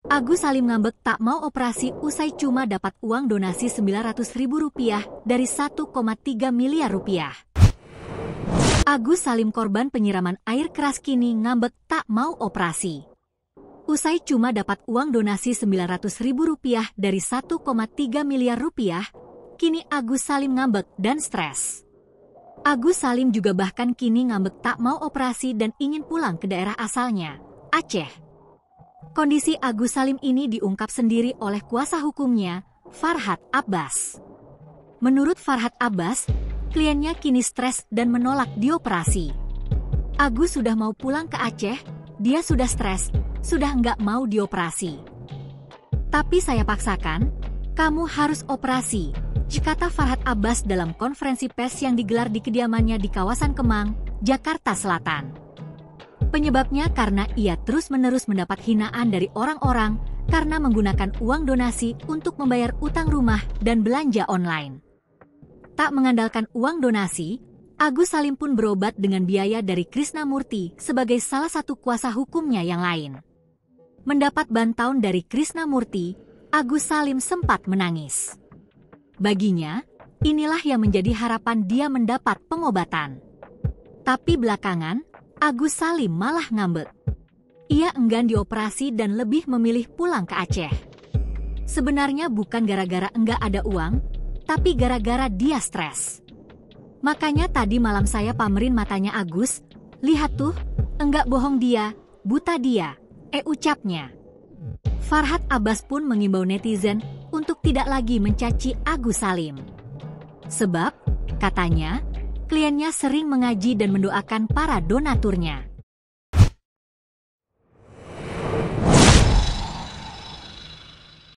Agus Salim ngambek tak mau operasi usai cuma dapat uang donasi Rp900.000 dari 1,3 miliar rupiah. Agus Salim korban penyiraman air keras kini ngambek tak mau operasi. Usai cuma dapat uang donasi Rp900.000 dari 1,3 miliar rupiah, kini Agus Salim ngambek dan stres. Agus Salim juga bahkan kini ngambek tak mau operasi dan ingin pulang ke daerah asalnya, Aceh. Kondisi Agus Salim ini diungkap sendiri oleh kuasa hukumnya, Farhad Abbas. Menurut Farhad Abbas, kliennya kini stres dan menolak dioperasi. Agus sudah mau pulang ke Aceh, dia sudah stres, sudah nggak mau dioperasi. Tapi saya paksakan, kamu harus operasi, kata Farhad Abbas dalam konferensi pers yang digelar di kediamannya di kawasan Kemang, Jakarta Selatan. Penyebabnya karena ia terus-menerus mendapat hinaan dari orang-orang karena menggunakan uang donasi untuk membayar utang rumah dan belanja online. Tak mengandalkan uang donasi, Agus Salim pun berobat dengan biaya dari Krisnamurti sebagai salah satu kuasa hukumnya yang lain. Mendapat bantaun dari Krisnamurti, Agus Salim sempat menangis. Baginya, inilah yang menjadi harapan dia mendapat pengobatan. Tapi belakangan, Agus Salim malah ngambek. Ia enggan dioperasi dan lebih memilih pulang ke Aceh. Sebenarnya bukan gara-gara enggak ada uang, tapi gara-gara dia stres. Makanya tadi malam saya pamerin matanya Agus, lihat tuh, enggak bohong dia, buta dia, ucapnya. Farhad Abbas pun mengimbau netizen untuk tidak lagi mencaci Agus Salim. Sebab, katanya, kliennya sering mengaji dan mendoakan para donaturnya.